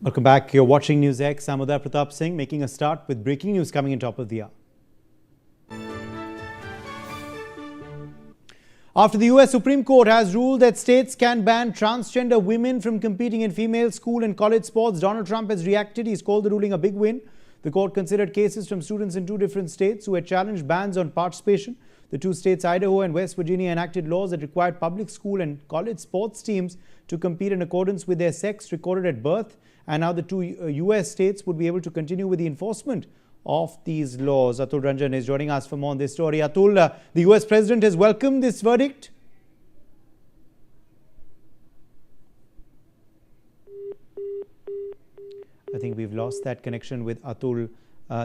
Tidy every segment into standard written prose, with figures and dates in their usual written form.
Welcome back. You're watching NewsX. I'm Uday Pratap Singh, making a start with breaking news coming in top of the hour. After the US Supreme Court has ruled that states can ban transgender women from competing in female school and college sports, Donald Trump has reacted. He's called the ruling a big win. The court considered cases from students in two different states who had challenged bans on participation. The two states, Idaho and West Virginia, enacted laws that required public school and college sports teams to compete in accordance with their sex recorded at birth. And now the two US states would be able to continue with the enforcement of these laws. Atul Ranjan is joining us for more on this story. Atul, the US president has welcomed this verdict. I think we've lost that connection with Atul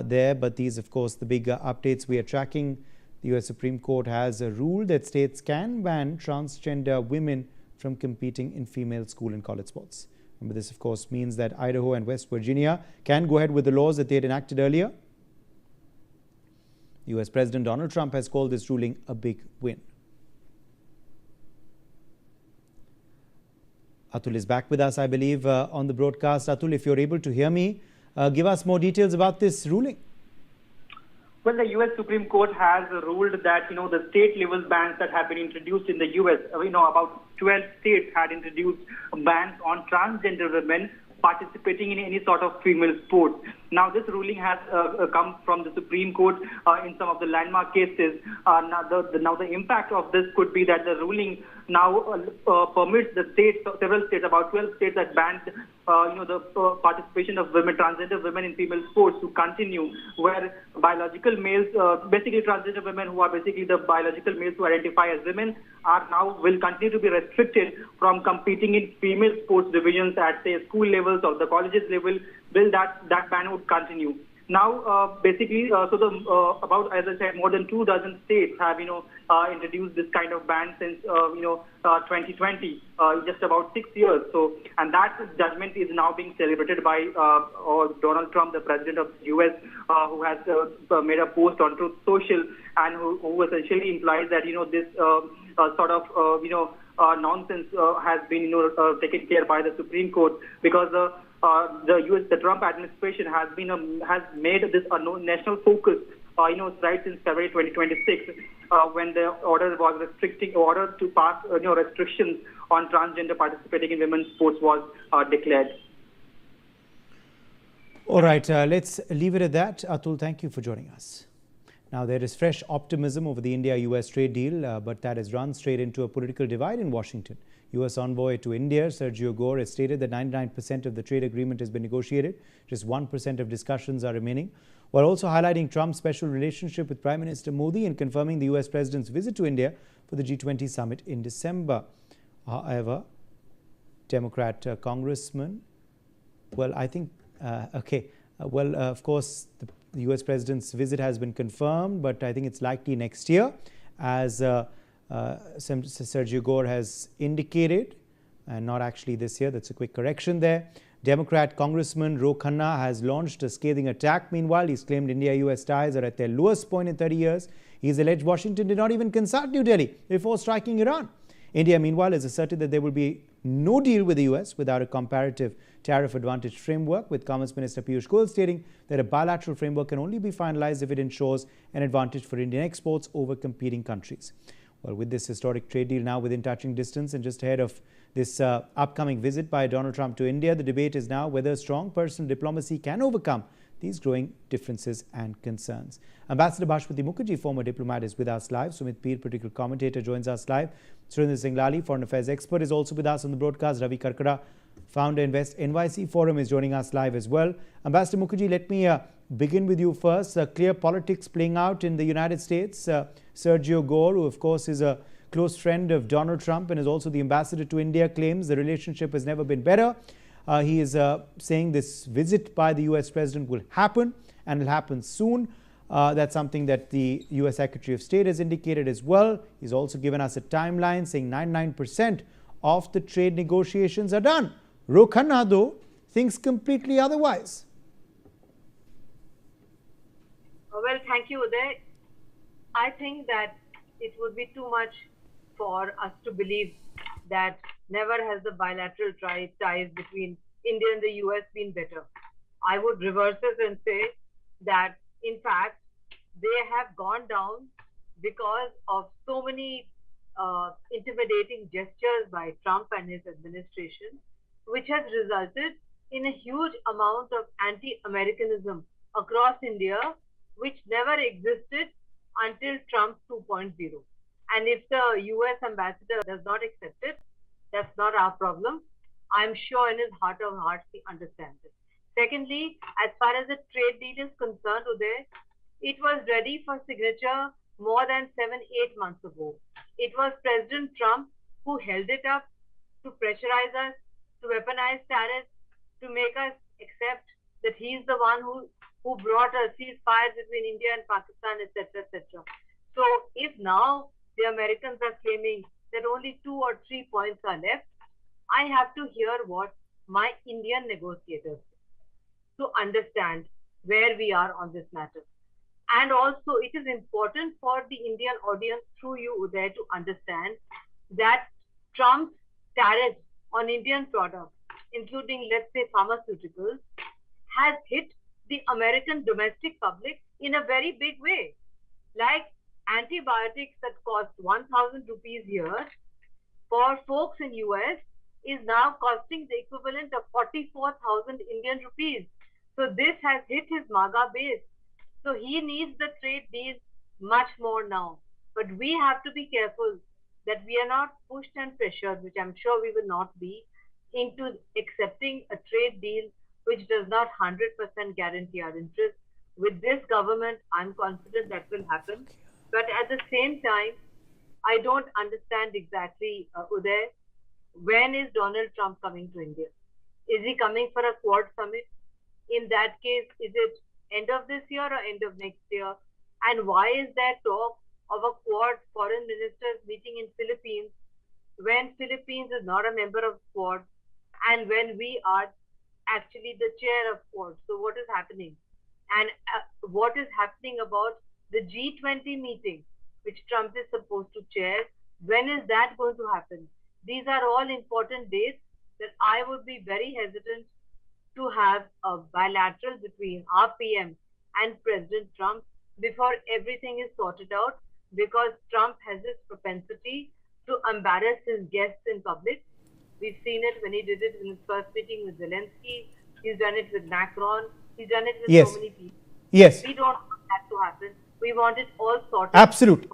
there, but these, of course, the big updates we are tracking. The US Supreme Court has ruled that states can ban transgender women from competing in female school and college sports. Remember, this, of course, means that Idaho and West Virginia can go ahead with the laws that they had enacted earlier. US President Donald Trump has called this ruling a big win. Atul is back with us, I believe, on the broadcast. Atul, if you're able to hear me, give us more details about this ruling. Well, the U.S. Supreme Court has ruled that, the state-level bans that have been introduced in the U.S., about 12 states had introduced bans on transgender women participating in any sort of female sport. Now, this ruling has come from the Supreme Court in some of the landmark cases. Now, the impact of this could be that the ruling now permits the states, several states, about 12 states that banned, the participation of women, transgender women in female sports to continue, where biological males, basically transgender women who are basically the biological males who identify as women, will continue to be restricted from competing in female sports divisions at, say, school levels or the colleges level. That ban would continue. Now, basically, about, as I said, more than 24 states have, introduced this kind of ban since, 2020, just about 6 years. So, and that judgment is now being celebrated by Donald Trump, the president of the U.S., who has made a post on Truth Social, and who essentially implies that, this sort of, nonsense has been, taken care by the Supreme Court, because the Trump administration has made this a national focus, right since February 2026, when the order to pass, restrictions on transgender participating in women's sports was declared. All right, let's leave it at that. Atul, thank you for joining us. Now, there is fresh optimism over the India-US trade deal, but that has run straight into a political divide in Washington. US envoy to India, Sergio Gor, has stated that 99% of the trade agreement has been negotiated. Just 1% of discussions are remaining, while also highlighting Trump's special relationship with Prime Minister Modi and confirming the US president's visit to India for the G20 summit in December. However, Democrat congressman, of course, the US president's visit has been confirmed, but I think it's likely next year, as Sergio Gor has indicated, and not actually this year. That's a quick correction there. Democrat Congressman Ro Khanna has launched a scathing attack. Meanwhile, he's claimed India-US ties are at their lowest point in 30 years. He's alleged Washington did not even consult New Delhi before striking Iran. India, meanwhile, has asserted that there will be no deal with the US without a comparative tariff advantage framework, with Commerce Minister Piyush Goyal stating that a bilateral framework can only be finalized if it ensures an advantage for Indian exports over competing countries. Well, with this historic trade deal now within touching distance and just ahead of this upcoming visit by Donald Trump to India, the debate is now whether strong personal diplomacy can overcome these growing differences and concerns. Ambassador Bhashpati Mukherjee, former diplomat, is with us live. Sumit Peer, political commentator, joins us live. Surinder Singh Lali, foreign affairs expert, is also with us on the broadcast. Ravi Karkara, founder Invest NYC Forum, is joining us live as well. Ambassador Mukherjee, let me begin with you first. Clear politics playing out in the United States. Sergio Gor, who of course is a close friend of Donald Trump and is also the ambassador to India, claims the relationship has never been better. He is saying this visit by the US president will happen and will happen soon. That's something that the US Secretary of State has indicated as well. He's also given us a timeline saying 99% of the trade negotiations are done. Ro Khanna, though, thinks completely otherwise. Well, thank you, Uday. I think that it would be too much for us to believe that never has the bilateral ties between India and the US been better? I would reverse this and say that, in fact, they have gone down because of so many intimidating gestures by Trump and his administration, which has resulted in a huge amount of anti-Americanism across India, which never existed until Trump 2.0. And if the US ambassador does not accept it, that's not our problem. I'm sure in his heart of hearts he understands it. Secondly, as far as the trade deal is concerned, Uday, it was ready for signature more than 7, 8 months ago. It was President Trump who held it up to pressurize us, to weaponize tariffs, to make us accept that he's the one who brought a ceasefire between India and Pakistan, etc., etc. So if now the Americans are claiming that only 2 or 3 points are left, I have to hear what my Indian negotiators say to understand where we are on this matter. And also, it is important for the Indian audience through you, Uday, to understand that Trump's tariffs on Indian products, including, let's say, pharmaceuticals, has hit the American domestic public in a very big way. Like antibiotics that cost 1,000 rupees here for folks in US is now costing the equivalent of 44,000 Indian rupees. So this has hit his MAGA base. So he needs the trade deal much more now. But we have to be careful that we are not pushed and pressured, which I'm sure we will not be, into accepting a trade deal which does not 100% guarantee our interests. With this government, I'm confident that will happen. But at the same time, I don't understand exactly, Uday, when is Donald Trump coming to India? Is he coming for a Quad summit? In that case, is it end of this year or end of next year? And why is there talk of a Quad foreign ministers meeting in Philippines when Philippines is not a member of Quad and when we are actually the chair of Quad? So what is happening? And what is happening about the G20 meeting, which Trump is supposed to chair? When is that going to happen? These are all important dates that I would be very hesitant to have a bilateral between our PM and President Trump before everything is sorted out, because Trump has this propensity to embarrass his guests in public. We've seen it when he did it in his first meeting with Zelensky. He's done it with Macron. He's done it with Yes. so many people. Yes. We don't want that to happen. We want it all sorted. Absolutely.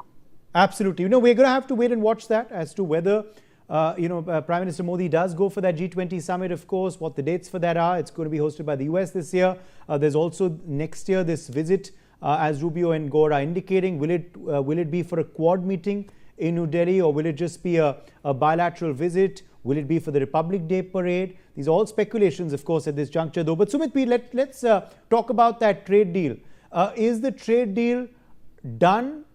Absolutely. We're going to have to wait and watch that as to whether, Prime Minister Modi does go for that G20 summit, of course, what the dates for that are. It's going to be hosted by the US this year. There's also next year this visit, as Rubio and Gor are indicating. Will it be for a Quad meeting in New Delhi, or will it just be a bilateral visit? Will it be for the Republic Day parade? These are all speculations, of course, at this juncture, though. But Sumit P, let's talk about that trade deal. Is the trade deal done?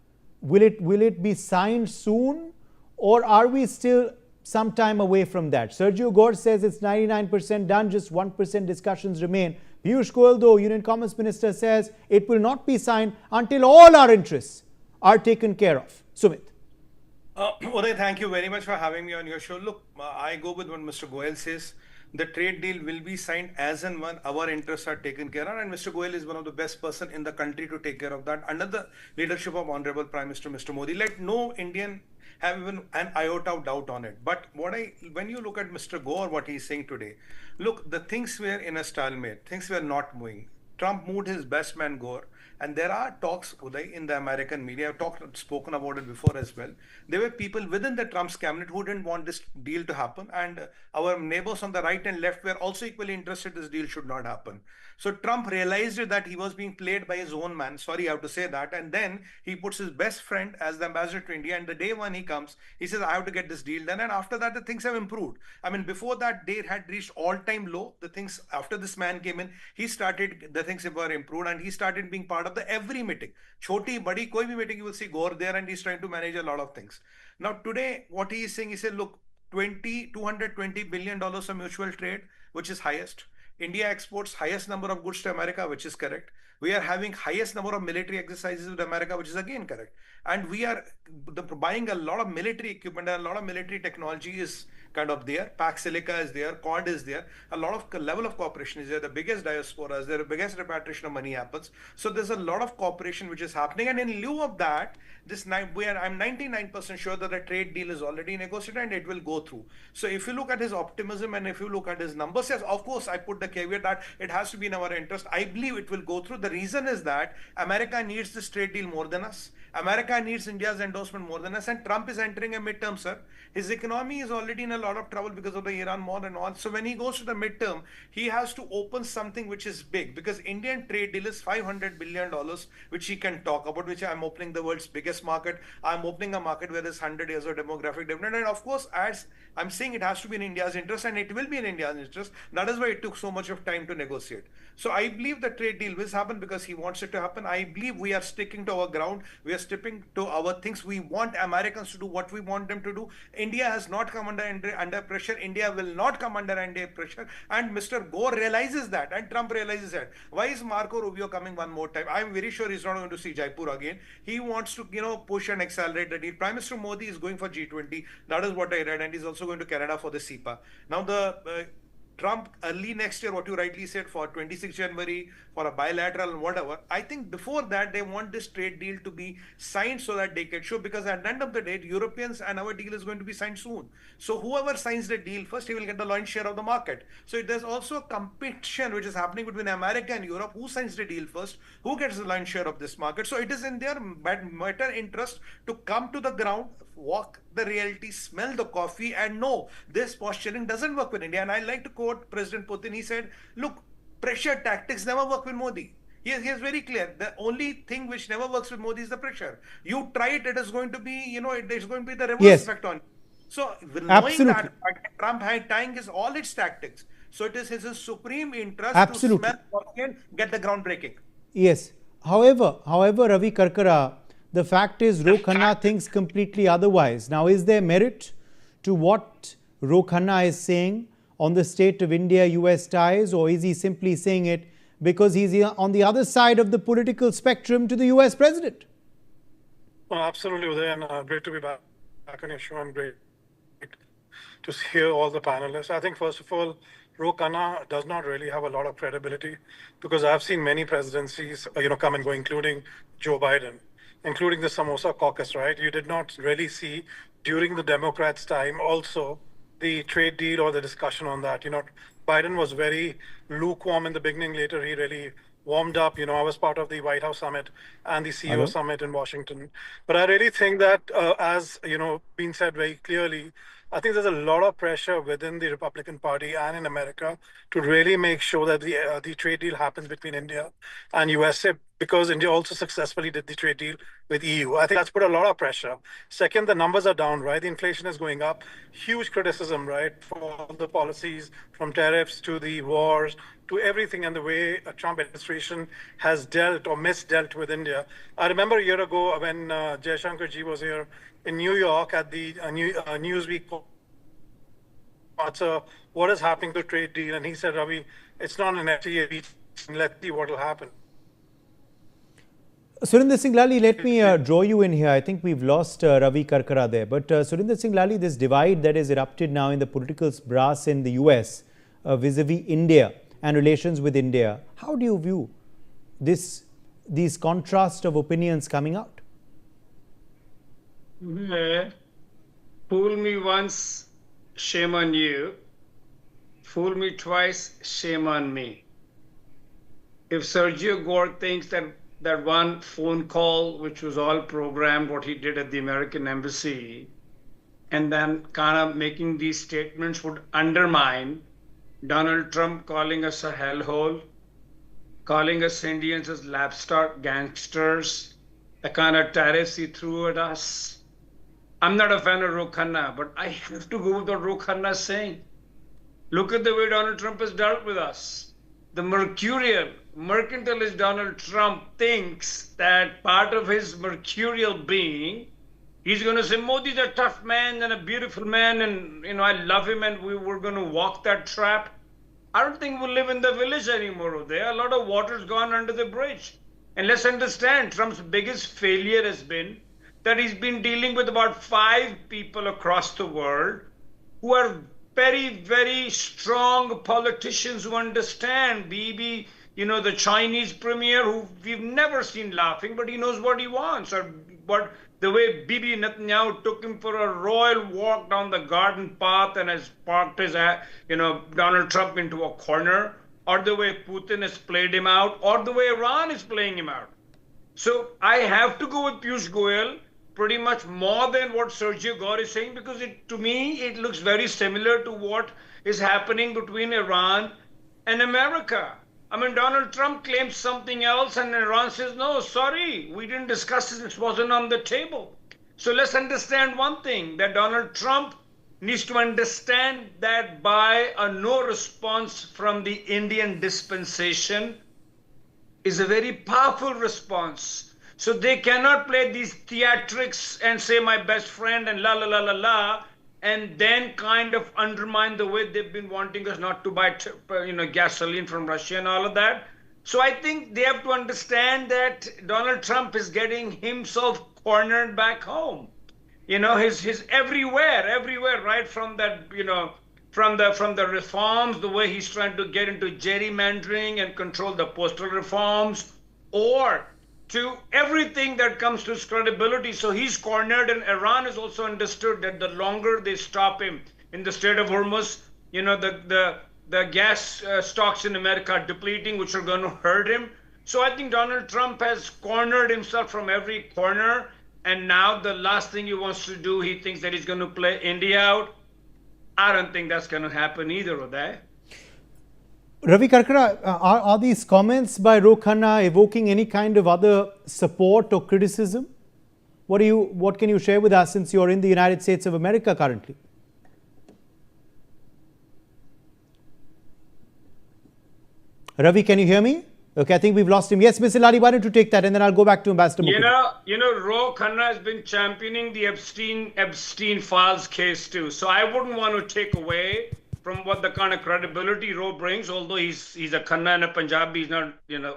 Will it be signed soon, or are we still some time away from that? Sergio Gor says it's 99% done, just 1% discussions remain. Piyush Goyal, though, Union Commerce Minister, says it will not be signed until all our interests are taken care of. Sumit. Uday, thank you very much for having me on your show. Look, I go with what Mr. Goyal says. The trade deal will be signed as and when our interests are taken care of, and Mr. Goyal is one of the best person in the country to take care of that under the leadership of Honorable Prime Minister Mr. Modi. Let no Indian have even an iota of doubt on it. But when you look at Mr. Gore, what he's saying today, look, the things were in a stalemate. Things were not moving. Trump moved his best man Gore, and there are talks, Uday, in the American media. I've spoken about it before as well. There were people within the Trump's cabinet who didn't want this deal to happen, and our neighbors on the right and left were also equally interested this deal should not happen. So Trump realized that he was being played by his own man. Sorry, I have to say that. And then he puts his best friend as the ambassador to India. And the day when he comes, he says, I have to get this deal done. And after that, the things have improved. I mean, before that, they had reached all-time low. The things, after this man came in, the things were improved, and he started being part of the every meeting. Choti, badi, koi bhi meeting, you will see Gore there, and he's trying to manage a lot of things. Now, today, what he is saying, he said, look, $220 billion of mutual trade, which is highest. India exports highest number of goods to America, which is correct. We are having highest number of military exercises with America, which is again correct. And we are buying a lot of military equipment and a lot of military technology is kind of there. Pax Silica is there, COD is there. A lot of level of cooperation is there. The biggest diaspora is there. The biggest repatriation of money happens. So there's a lot of cooperation which is happening. And in lieu of that, I'm 99% sure that the trade deal is already negotiated and it will go through. So if you look at his optimism and if you look at his numbers, yes, of course, I put the caveat that it has to be in our interest. I believe it will go through. The reason is that America needs this trade deal more than us. America needs India's endorsement more than us, and Trump is entering a midterm, sir. His economy is already in a lot of trouble because of the Iran war and all. So when he goes to the midterm, he has to open something which is big, because Indian trade deal is $500 billion, which he can talk about, which I'm opening the world's biggest market. I'm opening a market where there's 100 years of demographic development. And of course, as I'm saying, it has to be in India's interest, and it will be in India's interest. That is why it took so much of time to negotiate. So I believe the trade deal will happen because he wants it to happen. I believe we are sticking to our ground. We are sticking to our things. We want Americans to do what we want them to do. India has not come under pressure. India will not come under pressure. And Mr. Gore realizes that, and Trump realizes that. Why is Marco Rubio coming one more time? I'm very sure he's not going to see Jaipur again. He wants to, push and accelerate the deal. Prime Minister Modi is going for G20. That is what I read, and he's also going to Canada for the CEPA. Now the Trump early next year, what you rightly said, for 26 January, for a bilateral and whatever. I think before that, they want this trade deal to be signed so that they can show, because at the end of the day, Europeans and our deal is going to be signed soon. So whoever signs the deal first, he will get the lion's share of the market. So there's also a competition which is happening between America and Europe. Who signs the deal first? Who gets the lion's share of this market? So it is in their better interest to come to the ground, walk the reality, smell the coffee, and know this posturing doesn't work with India. And I like to quote President Putin. He said, look, pressure tactics never work with Modi. He is very clear. The only thing which never works with Modi is the pressure. You try it, it is going to be, it is going to be the reverse effect on you. So knowing that, Trump had tying is all its tactics. So it is his supreme interest to smell coffee and get the ground breaking. Yes. However, Ravi Karkara, the fact is Ro Khanna thinks completely otherwise. Now, is there merit to what Ro Khanna is saying on the state of India-US ties, or is he simply saying it because he's on the other side of the political spectrum to the US president? Well, absolutely, Uday, and great to be back on your show, and great to hear all the panelists. I think, first of all, Ro Khanna does not really have a lot of credibility, because I've seen many presidencies, come and go, including Joe Biden, including the Samosa caucus, right? You did not really see during the Democrats' time also the trade deal or the discussion on that. Biden was very lukewarm in the beginning. Later, he really warmed up. I was part of the White House summit and the CEO summit in Washington. But I really think that, as being said very clearly, I think there's a lot of pressure within the Republican Party and in America to really make sure that the trade deal happens between India and USA, because India also successfully did the trade deal with EU. I think that's put a lot of pressure. Second, the numbers are down, right? The inflation is going up. Huge criticism, right, for all the policies, from tariffs to the wars to everything, and the way a Trump administration has dealt or misdealt with India. I remember a year ago when Jaishankar ji was here in New York at the Newsweek. So what is happening to the trade deal? And he said, Ravi, it's not an FTA, let's see what will happen. Surinder Singh Lally, let me draw you in here. I think we've lost Ravi Karkara there. But Surinder Singh Lally, this divide that is erupted now in the political brass in the US vis-a-vis India and relations with India, how do you view these contrast of opinions coming out? Fool me once, shame on you. Fool me twice, shame on me. If Sergio Gor thinks that one phone call, which was all programmed, what he did at the American embassy, and then kind of making these statements would undermine Donald Trump calling us a hellhole, calling us Indians as lapstart gangsters, the kind of tariffs he threw at us. I'm not a fan of Ro Khanna, but I have to go with what Ro Khanna is saying. Look at the way Donald Trump has dealt with us. The mercantilist Donald Trump thinks that part of his mercurial being, he's going to say, Modi's a tough man and a beautiful man, and I love him, and we're going to walk that trap. I don't think we'll live in the village anymore. There, a lot of water's gone under the bridge. And let's understand, Trump's biggest failure has been that he's been dealing with about 5 people across the world who are very, very strong politicians who understand. Bibi, the Chinese premier who we've never seen laughing, but he knows what he wants. Or what the way Bibi Netanyahu took him for a royal walk down the garden path and has parked his, Donald Trump into a corner, or the way Putin has played him out, or the way Iran is playing him out. So I have to go with Piyush Goyal pretty much more than what Sergio Gor is saying, because to me, it looks very similar to what is happening between Iran and America. I mean, Donald Trump claims something else and Iran says, no, sorry, we didn't discuss this, it wasn't on the table. So let's understand one thing, that Donald Trump needs to understand that by a no response from the Indian dispensation is a very powerful response. So they cannot play these theatrics and say my best friend and la la la la la, and then kind of undermine the way they've been wanting us not to buy gasoline from Russia and all of that. So I think they have to understand that Donald Trump is getting himself cornered back home. His everywhere, right from that, from the reforms, the way he's trying to get into gerrymandering and control the postal reforms, or to everything that comes to his credibility. So he's cornered, and Iran has also understood that the longer they stop him in the Strait of Hormuz, the gas stocks in America are depleting, which are going to hurt him. So I think Donald Trump has cornered himself from every corner, and now the last thing he wants to do, he thinks that he's going to play India out. I don't think that's going to happen either, Uday. Ravi Karkara, are these comments by Ro Khanna evoking any kind of other support or criticism? What can you share with us, since you're in the United States of America currently? Ravi, can you hear me? Okay, I think we've lost him. Yes, Ms. Ilari, why don't you take that, and then I'll go back to Ambassador Mukherjee. Ro Khanna has been championing the Epstein files case too. So I wouldn't want to take away from what the kind of credibility Ro brings, although he's a Khanna and a Punjabi, he's not,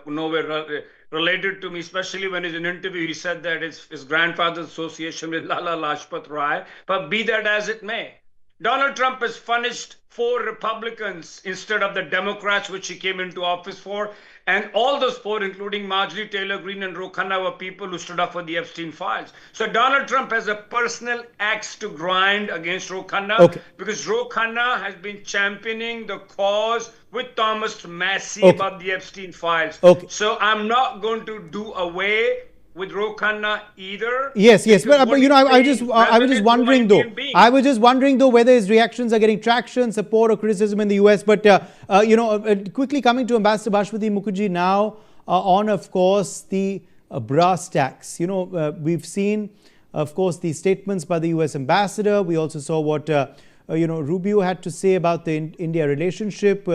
nowhere related to me, especially when in an interview he said that his grandfather's association with Lala Lajpat Rai. But be that as it may, Donald Trump has furnished 4 Republicans instead of the Democrats, which he came into office for. And all those 4, including Marjorie Taylor Greene and Ro Khanna, were people who stood up for the Epstein files. So Donald Trump has a personal axe to grind against Ro Khanna, because Ro Khanna has been championing the cause with Thomas Massey about the Epstein files. So I'm not going to do away with Ro Khanna either. Yes, but I was just wondering though. I was just wondering though whether his reactions are getting traction, support, or criticism in the US. But quickly coming to Ambassador Bashwati Mukherjee now on, of course, the brass tacks. We've seen, of course, the statements by the US ambassador. We also saw what Rubio had to say about the India relationship.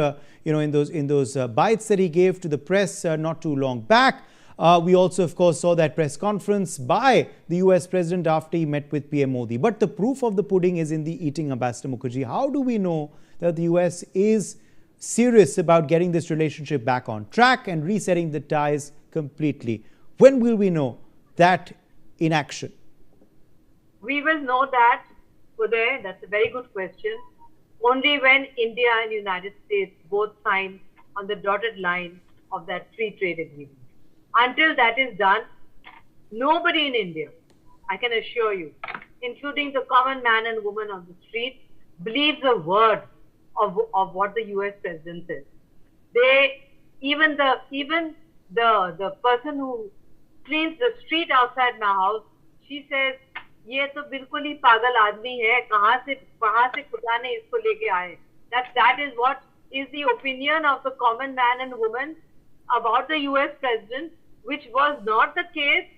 In those bites that he gave to the press not too long back. We also, of course, saw that press conference by the US president after he met with PM Modi. But the proof of the pudding is in the eating, Ambassador Mukherjee. How do we know that the US is serious about getting this relationship back on track and resetting the ties completely? When will we know that in action? We will know that, Uday, that's a very good question, only when India and United States both sign on the dotted line of that free trade agreement. Until that is done, nobody in India, I can assure you, including the common man and woman on the street, believes a word of what the US president says. Even the person who cleans the street outside my house, she says, "ये तो बिल्कुल ही पागल आदमी है, कहाँ से खुदा ने इसको लेके आए." That is what is the opinion of the common man and woman about the US president, which was not the case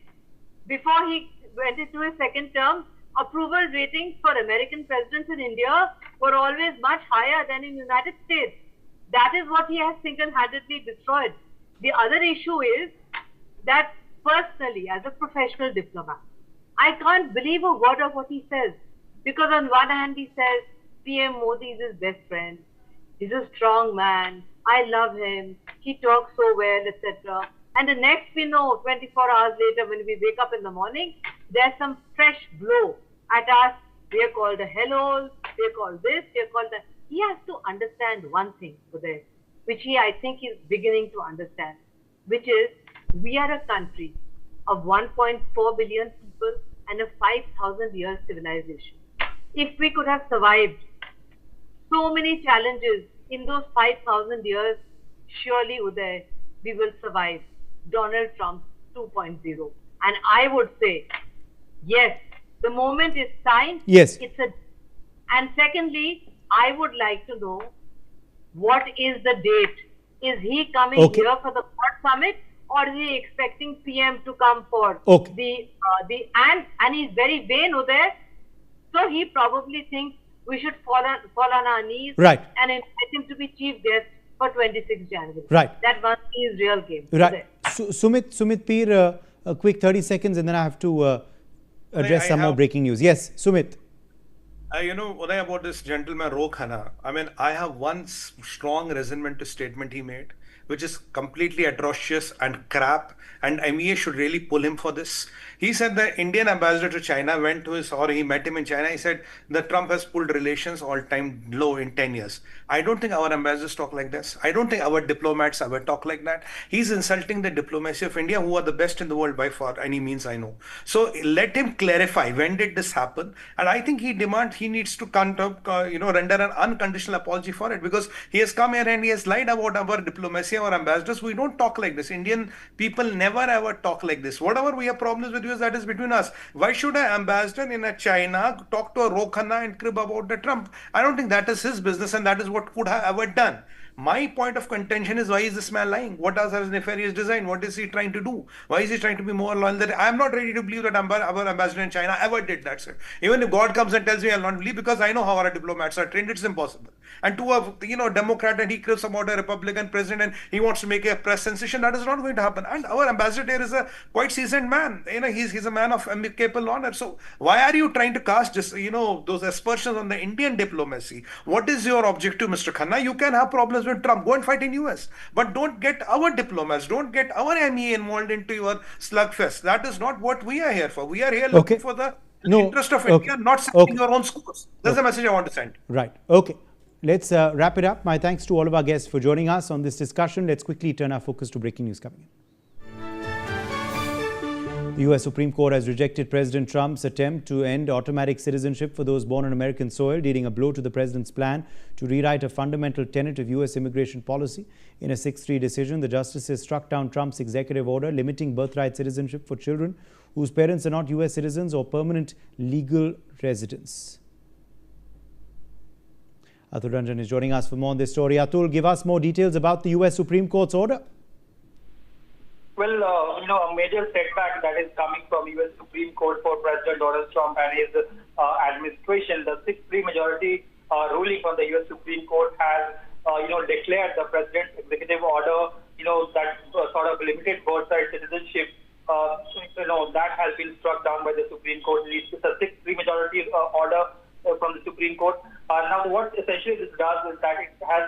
before he went into his second term. Approval ratings for American presidents in India were always much higher than in the United States. That is what he has single-handedly destroyed. The other issue is that personally, as a professional diplomat, I can't believe a word of what he says. Because on one hand, he says PM Modi is his best friend. He's a strong man. I love him. He talks so well, etc. And the next we know, 24 hours later, when we wake up in the morning, there's some fresh blow at us. We are called the hellos, we are called this, we are called that. He has to understand one thing, Uday, which I think is beginning to understand, which is we are a country of 1.4 billion people and a 5,000 year civilization. If we could have survived so many challenges in those 5,000 years, surely, Uday, we will survive Donald Trump 2.0. And I would say, yes, the moment is signed. Yes. And secondly, I would like to know what is the date? Is he coming here for the Quad Summit, or is he expecting PM to come for and he's very vain, Uday. So he probably thinks we should fall on our knees and invite him to be chief guest for 26 January. Right. That must be his real game. Right. Sumit Peer, a quick 30 seconds and then I have to address some more breaking news. Yes, Sumit. You know, Uday, about this gentleman, Ro Khanna, I mean, I have one strong resentment to statement he made, which is completely atrocious and crap, and MEA should really pull him for this. He said the Indian ambassador to China he met him in China. He said that Trump has pulled relations all-time low in 10 years. I don't think our ambassadors talk like this. I don't think our diplomats ever talk like that. He's insulting the diplomacy of India, who are the best in the world by far, any means I know. So let him clarify, when did this happen? And I think he needs to render an unconditional apology for it, because he has come here and he has lied about our diplomacy, our ambassadors. We don't talk like this. Indian people never ever talk like this. Whatever we have problems with, that is between us. Why should an ambassador in China talk to a Ro Khanna and crib about the Trump? I don't think that is his business, and that is what could have ever done. My point of contention is, why is this man lying? What is his nefarious design? What is he trying to do? Why is he trying to be more loyal? That I'm not ready to believe that our ambassador in China ever did that, sir. Even if God comes and tells me, I'll not believe, because I know how our diplomats are trained. It's impossible. And to a Democrat, and he cribs about a Republican president and he wants to make a press sensation, that is not going to happen. And our ambassador is a quite seasoned man. He's a man of capable honor. So why are you trying to cast just those aspersions on the Indian diplomacy? What is your objective, Mr. Khanna? You can have problems with Trump, go and fight in US, but don't get our diplomats, don't get our MEA involved into your slugfest. That is not what we are here for. We are here looking for the interest of India, not setting your own scores. That's the message I want to send. Right. Okay. Let's wrap it up. My thanks to all of our guests for joining us on this discussion. Let's quickly turn our focus to breaking news coming in. The US Supreme Court has rejected President Trump's attempt to end automatic citizenship for those born on American soil, dealing a blow to the president's plan to rewrite a fundamental tenet of US immigration policy. In a 6-3 decision, the justices struck down Trump's executive order limiting birthright citizenship for children whose parents are not US citizens or permanent legal residents. Atul Ranjan is joining us for more on this story. Atul, give us more details about the US Supreme Court's order. Well, a major setback that is coming from U.S. Supreme Court for President Donald Trump and his administration. The 6-3 majority ruling from the U.S. Supreme Court has, declared the president's executive order, that sort of limited birthright citizenship, that has been struck down by the Supreme Court. It's a 6-3 majority order from the Supreme Court. Now, what essentially this does is that it has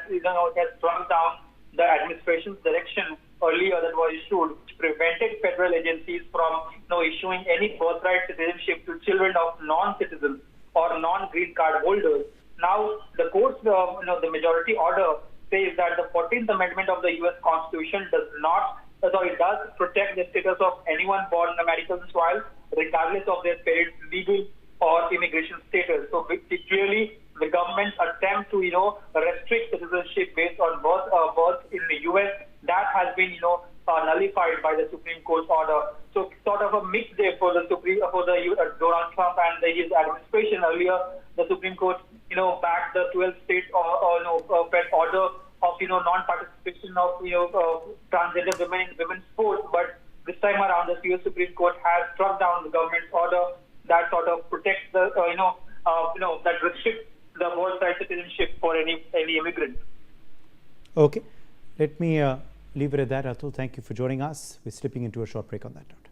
struck down the administration's direction earlier that was issued, which prevented federal agencies from issuing any birthright citizenship to children of non-citizens or non-green card holders. Now, the court's the majority order says that the 14th Amendment of the U.S. Constitution does protect the status of anyone born on American soil, regardless of their parents' legal or immigration status. So, clearly, the government's attempt to restrict citizenship based on birth in the U.S. that has been nullified by the Supreme Court's order. So sort of a mixed day for the Donald Trump and his administration. Earlier, the Supreme Court backed the 12 state order of non-participation of transgender women in women's sports. But this time around, the U.S. Supreme Court has struck down the government's order that sort of protects the that restricts the birthright citizenship for any immigrant. Okay, let me leave it at that, Atul. Thank you for joining us. We're slipping into a short break on that note.